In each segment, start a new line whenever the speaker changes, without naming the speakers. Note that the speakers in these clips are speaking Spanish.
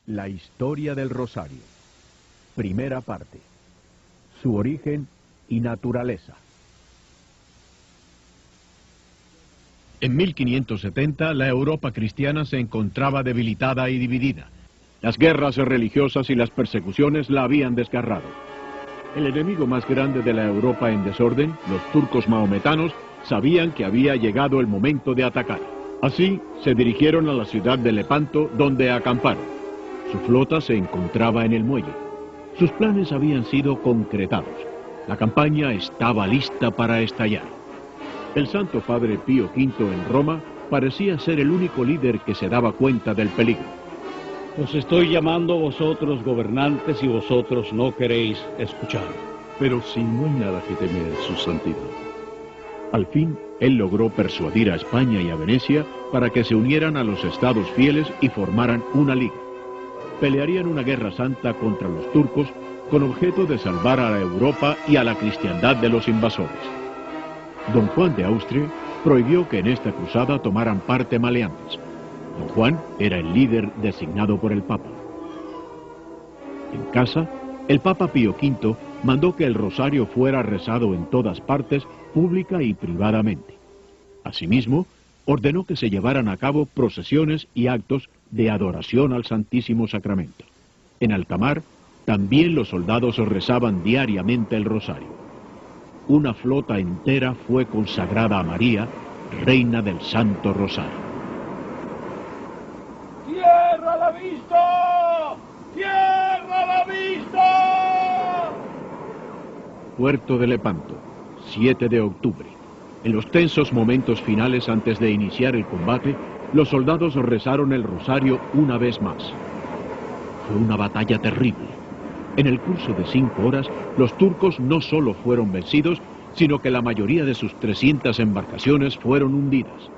La historia del Rosario. Primera parte. Su origen y naturaleza. En 1570 la Europa cristiana se encontraba debilitada y dividida. Las guerras religiosas y las persecuciones la habían desgarrado. El enemigo más grande de la Europa en desorden, los turcos mahometanos, sabían que había llegado el momento de atacar. Así se dirigieron a la ciudad de Lepanto, donde acamparon. Su flota se encontraba en el muelle. Sus planes habían sido concretados. La campaña estaba lista para estallar. El Santo Padre Pío V en Roma parecía ser el único líder que se daba cuenta del peligro.
Os estoy llamando vosotros gobernantes y vosotros no queréis escuchar.
Pero si no hay nada que temer, su santidad.
Al fin, él logró persuadir a España y a Venecia para que se unieran a los estados fieles y formaran una liga. Pelearían una guerra santa contra los turcos con objeto de salvar a la Europa y a la cristiandad de los invasores. Don Juan de Austria prohibió que en esta cruzada tomaran parte maleantes. Don Juan era el líder designado por el Papa. En casa, el Papa Pío V mandó que el rosario fuera rezado en todas partes, pública y privadamente. Asimismo, ordenó que se llevaran a cabo procesiones y actos de adoración al Santísimo Sacramento. En alta mar, también los soldados rezaban diariamente el rosario. Una flota entera fue consagrada a María, Reina del Santo Rosario.
¡Tierra la vista! ¡Tierra la vista!
Puerto de Lepanto, 7 de octubre. En los tensos momentos finales antes de iniciar el combate, los soldados rezaron el rosario una vez más. Fue una batalla terrible. En el curso de 5 horas, los turcos no solo fueron vencidos, sino que la mayoría de sus 300 embarcaciones fueron hundidas.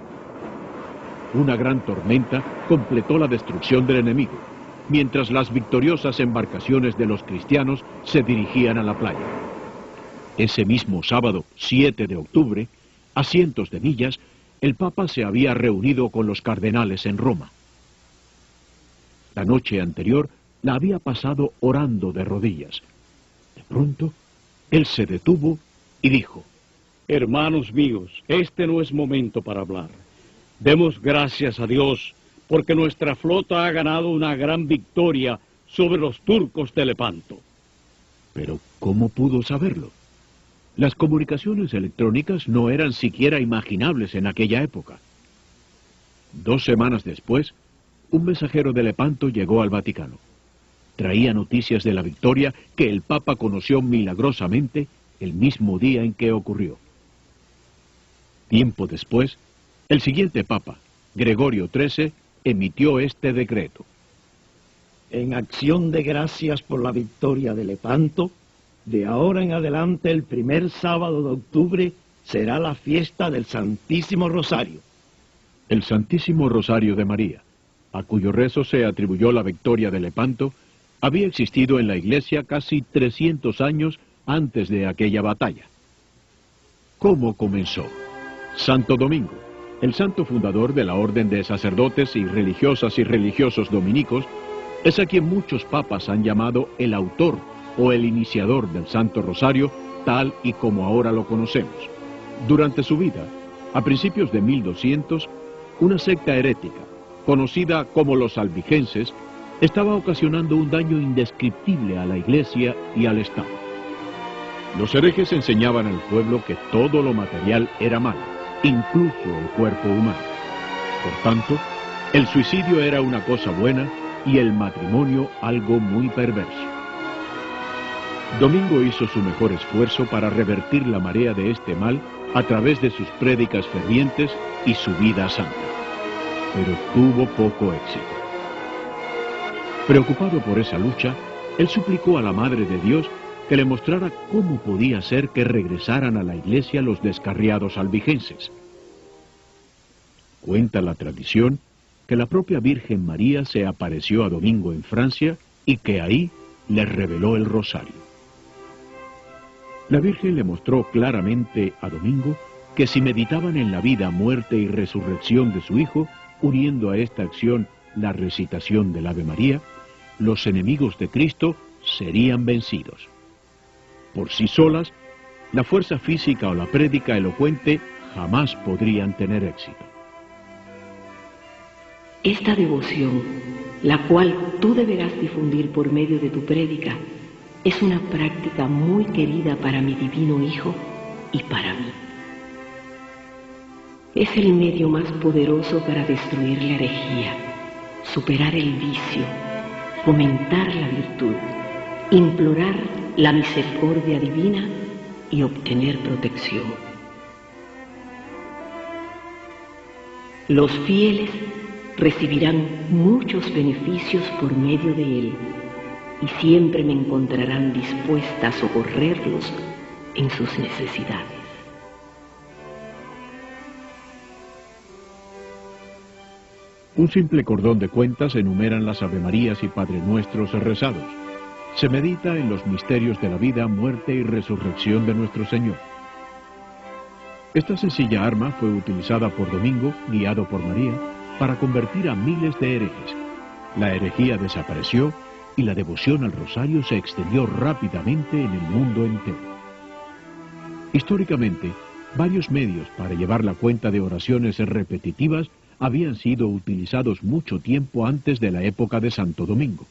Una gran tormenta completó la destrucción del enemigo, mientras las victoriosas embarcaciones de los cristianos se dirigían a la playa. Ese mismo sábado, 7 de octubre, a cientos de millas, el Papa se había reunido con los cardenales en Roma. La noche anterior la había pasado orando de rodillas. De pronto, él se detuvo y dijo:
Hermanos míos, este no es momento para hablar. Demos gracias a Dios porque nuestra flota ha ganado una gran victoria sobre los turcos de Lepanto.
Pero, ¿cómo pudo saberlo? Las comunicaciones electrónicas no eran siquiera imaginables en aquella época. 2 semanas después, un mensajero de Lepanto llegó al Vaticano. Traía noticias de la victoria que el Papa conoció milagrosamente el mismo día en que ocurrió. Tiempo después, el siguiente Papa, Gregorio XIII, emitió este decreto.
En acción de gracias por la victoria de Lepanto, de ahora en adelante el primer sábado de octubre será la fiesta del Santísimo Rosario.
El Santísimo Rosario de María, a cuyo rezo se atribuyó la victoria de Lepanto, había existido en la Iglesia casi 300 años antes de aquella batalla. ¿Cómo comenzó? Santo Domingo, el santo fundador de la Orden de Sacerdotes y Religiosas y Religiosos Dominicos, es a quien muchos papas han llamado el autor o el iniciador del Santo Rosario, tal y como ahora lo conocemos. Durante su vida, a principios de 1200, una secta herética, conocida como los albigenses, estaba ocasionando un daño indescriptible a la Iglesia y al Estado. Los herejes enseñaban al pueblo que todo lo material era malo, incluso el cuerpo humano. Por tanto, el suicidio era una cosa buena y el matrimonio algo muy perverso. Domingo hizo su mejor esfuerzo para revertir la marea de este mal a través de sus prédicas fervientes y su vida santa, pero tuvo poco éxito. Preocupado por esa lucha, él suplicó a la Madre de Dios que le mostrara cómo podía ser que regresaran a la Iglesia los descarriados albigenses. Cuenta la tradición que la propia Virgen María se apareció a Domingo en Francia y que ahí le reveló el rosario. La Virgen le mostró claramente a Domingo que si meditaban en la vida, muerte y resurrección de su hijo, uniendo a esta acción la recitación del Ave María, los enemigos de Cristo serían vencidos. Por sí solas, la fuerza física o la prédica elocuente jamás podrían tener éxito.
Esta devoción, la cual tú deberás difundir por medio de tu prédica, es una práctica muy querida para mi divino Hijo y para mí. Es el medio más poderoso para destruir la herejía, superar el vicio, fomentar la virtud, implorar la misericordia divina y obtener protección. Los fieles recibirán muchos beneficios por medio de él y siempre me encontrarán dispuesta a socorrerlos en sus necesidades.
Un simple cordón de cuentas enumeran las Avemarías y Padre Nuestros rezados. Se medita en los misterios de la vida, muerte y resurrección de nuestro Señor. Esta sencilla arma fue utilizada por Domingo, guiado por María, para convertir a miles de herejes. La herejía desapareció y la devoción al rosario se extendió rápidamente en el mundo entero. Históricamente, varios medios para llevar la cuenta de oraciones repetitivas habían sido utilizados mucho tiempo antes de la época de Santo Domingo.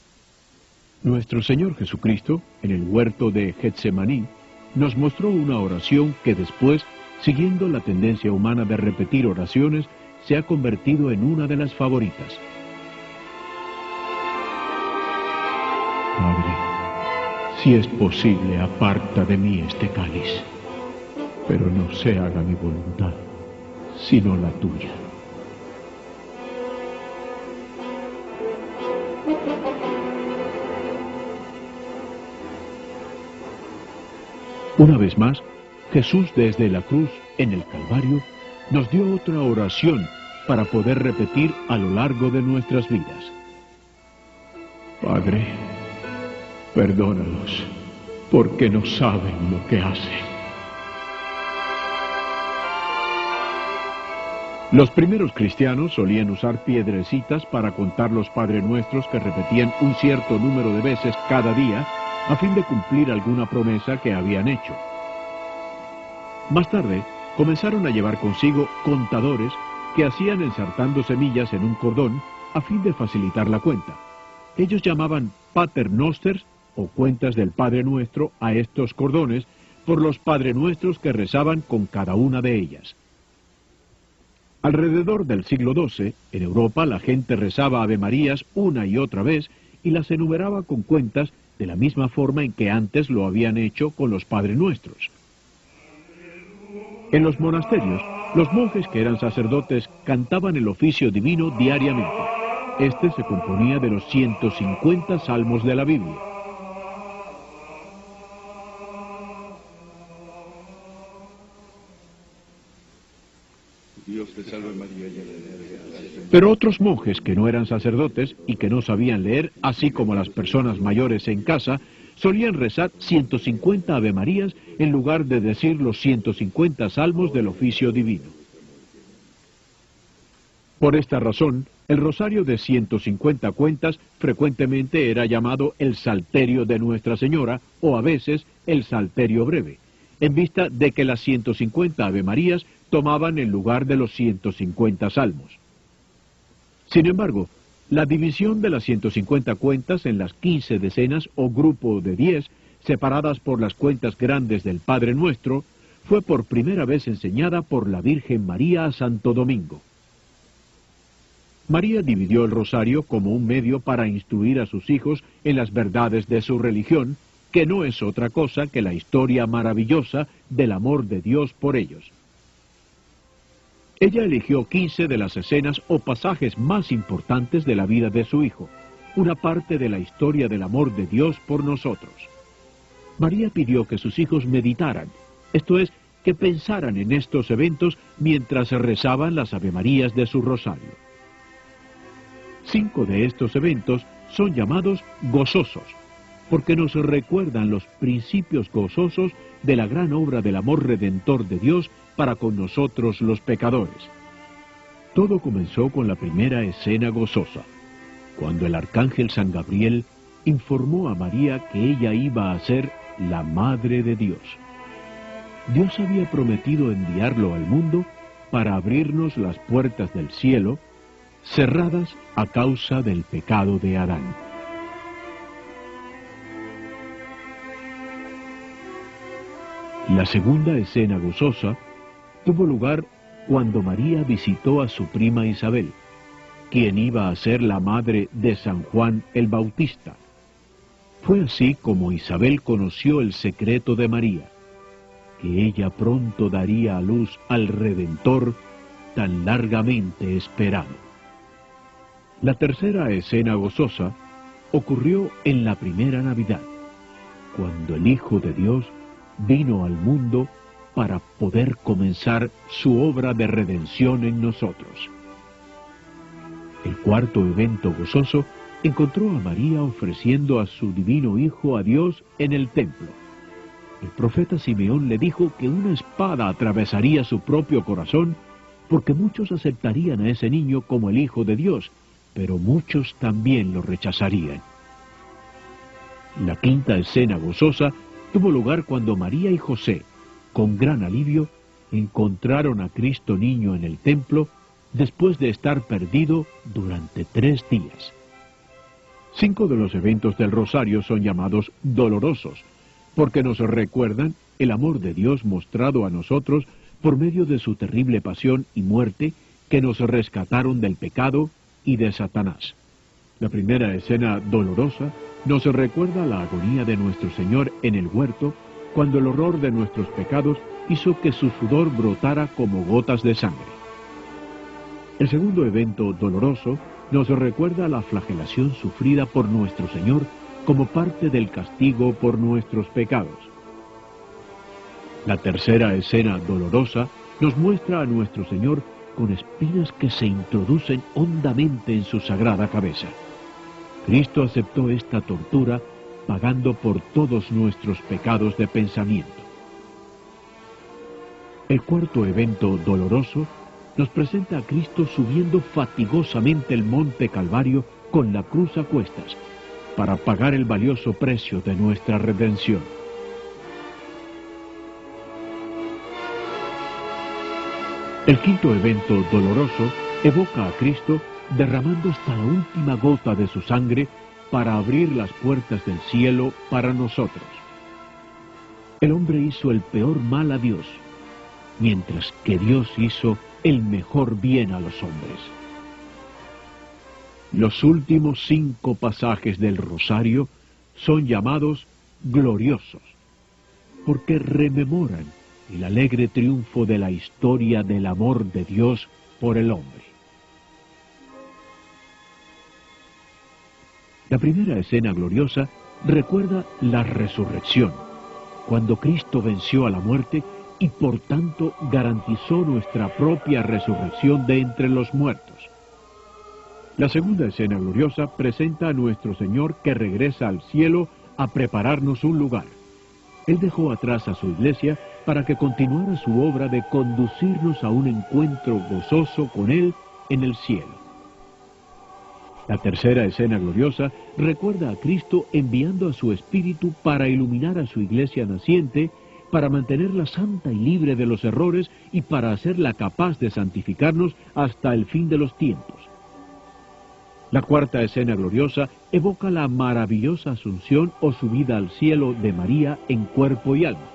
Nuestro Señor Jesucristo, en el huerto de Getsemaní, nos mostró una oración que después, siguiendo la tendencia humana de repetir oraciones, se ha convertido en una de las favoritas. Padre, si es posible, aparta de mí este cáliz, pero no se haga mi voluntad, sino la tuya. Una vez más, Jesús desde la cruz en el Calvario nos dio otra oración para poder repetir a lo largo de nuestras vidas. Padre, perdónalos, porque no saben lo que hacen. Los primeros cristianos solían usar piedrecitas para contar los Padre Nuestros que repetían un cierto número de veces cada día a fin de cumplir alguna promesa que habían hecho. Más tarde, comenzaron a llevar consigo contadores que hacían ensartando semillas en un cordón a fin de facilitar la cuenta. Ellos llamaban paternosters o cuentas del Padre Nuestro a estos cordones por los Padre Nuestros que rezaban con cada una de ellas. Alrededor del siglo XII, en Europa la gente rezaba Avemarías una y otra vez y las enumeraba con cuentas de la misma forma en que antes lo habían hecho con los Padre Nuestros. En los monasterios, los monjes que eran sacerdotes cantaban el oficio divino diariamente. Este se componía de los 150 salmos de la Biblia.
Dios te salve María, llena eres de gracia.
Pero otros monjes que no eran sacerdotes y que no sabían leer, así como las personas mayores en casa, solían rezar 150 Avemarías en lugar de decir los 150 salmos del oficio divino. Por esta razón, el rosario de 150 cuentas frecuentemente era llamado el Salterio de Nuestra Señora o a veces el Salterio Breve, en vista de que las 150 Avemarías tomaban el lugar de los 150 salmos. Sin embargo, la división de las 150 cuentas en las 15 decenas o grupo de 10, separadas por las cuentas grandes del Padre Nuestro, fue por primera vez enseñada por la Virgen María a Santo Domingo. María dividió el rosario como un medio para instruir a sus hijos en las verdades de su religión, que no es otra cosa que la historia maravillosa del amor de Dios por ellos. Ella eligió 15 de las escenas o pasajes más importantes de la vida de su hijo, una parte de la historia del amor de Dios por nosotros. María pidió que sus hijos meditaran, esto es, que pensaran en estos eventos mientras rezaban las Avemarías de su rosario. 5 de estos eventos son llamados gozosos, porque nos recuerdan los principios gozosos de la gran obra del amor redentor de Dios para con nosotros los pecadores. Todo comenzó con la primera escena gozosa, cuando el arcángel San Gabriel informó a María que ella iba a ser la Madre de Dios. Dios había prometido enviarlo al mundo para abrirnos las puertas del cielo, cerradas a causa del pecado de Adán. La segunda escena gozosa tuvo lugar cuando María visitó a su prima Isabel, quien iba a ser la madre de San Juan el Bautista. Fue así como Isabel conoció el secreto de María, que ella pronto daría a luz al Redentor tan largamente esperado. La tercera escena gozosa ocurrió en la primera Navidad, cuando el Hijo de Dios vino al mundo para poder comenzar su obra de redención en nosotros. El cuarto evento gozoso encontró a María ofreciendo a su divino Hijo a Dios en el templo. El profeta Simeón le dijo que una espada atravesaría su propio corazón, porque muchos aceptarían a ese niño como el Hijo de Dios, pero muchos también lo rechazarían. La quinta escena gozosa tuvo lugar cuando María y José, con gran alivio, encontraron a Cristo niño en el templo después de estar perdido durante 3 días. 5 de los eventos del rosario son llamados dolorosos, porque nos recuerdan el amor de Dios mostrado a nosotros por medio de su terrible pasión y muerte que nos rescataron del pecado y de Satanás. La primera escena dolorosa nos recuerda la agonía de nuestro Señor en el huerto, cuando el horror de nuestros pecados hizo que su sudor brotara como gotas de sangre. El segundo evento doloroso nos recuerda la flagelación sufrida por nuestro Señor como parte del castigo por nuestros pecados. La tercera escena dolorosa nos muestra a nuestro Señor con espinas que se introducen hondamente en su sagrada cabeza. Cristo aceptó esta tortura pagando por todos nuestros pecados de pensamiento. El cuarto evento doloroso nos presenta a Cristo subiendo fatigosamente el monte Calvario con la cruz a cuestas, para pagar el valioso precio de nuestra redención. El quinto evento doloroso evoca a Cristo derramando hasta la última gota de su sangre para abrir las puertas del cielo para nosotros. El hombre hizo el peor mal a Dios, mientras que Dios hizo el mejor bien a los hombres. Los últimos 5 pasajes del rosario son llamados gloriosos, porque rememoran el alegre triunfo de la historia del amor de Dios por el hombre. La primera escena gloriosa recuerda la resurrección, cuando Cristo venció a la muerte y por tanto garantizó nuestra propia resurrección de entre los muertos. La segunda escena gloriosa presenta a nuestro Señor que regresa al cielo a prepararnos un lugar. Él dejó atrás a su iglesia para que continuara su obra de conducirnos a un encuentro gozoso con Él en el cielo. La tercera escena gloriosa recuerda a Cristo enviando a su Espíritu para iluminar a su iglesia naciente, para mantenerla santa y libre de los errores y para hacerla capaz de santificarnos hasta el fin de los tiempos. La cuarta escena gloriosa evoca la maravillosa asunción o subida al cielo de María en cuerpo y alma.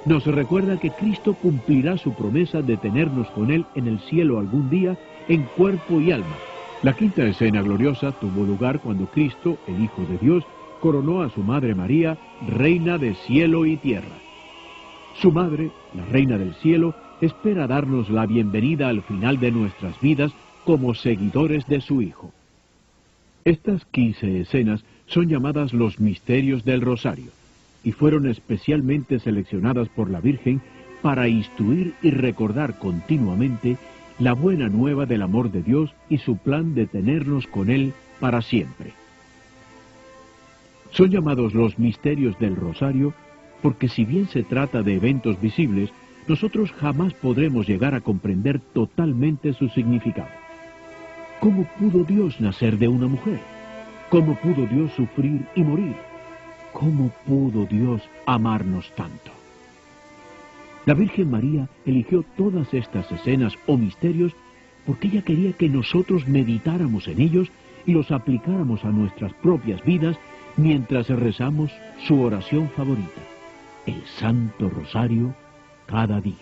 Nos recuerda que Cristo cumplirá su promesa de tenernos con Él en el cielo algún día en cuerpo y alma. La quinta escena gloriosa tuvo lugar cuando Cristo, el Hijo de Dios, coronó a su Madre María, Reina de cielo y tierra. Su Madre, la Reina del cielo, espera darnos la bienvenida al final de nuestras vidas como seguidores de su Hijo. Estas 15 escenas son llamadas los misterios del Rosario, y fueron especialmente seleccionadas por la Virgen para instruir y recordar continuamente la buena nueva del amor de Dios y su plan de tenernos con Él para siempre. Son llamados los misterios del Rosario porque si bien se trata de eventos visibles, nosotros jamás podremos llegar a comprender totalmente su significado. ¿Cómo pudo Dios nacer de una mujer? ¿Cómo pudo Dios sufrir y morir? ¿Cómo pudo Dios amarnos tanto? La Virgen María eligió todas estas escenas o misterios porque ella quería que nosotros meditáramos en ellos y los aplicáramos a nuestras propias vidas mientras rezamos su oración favorita, el Santo Rosario, cada día.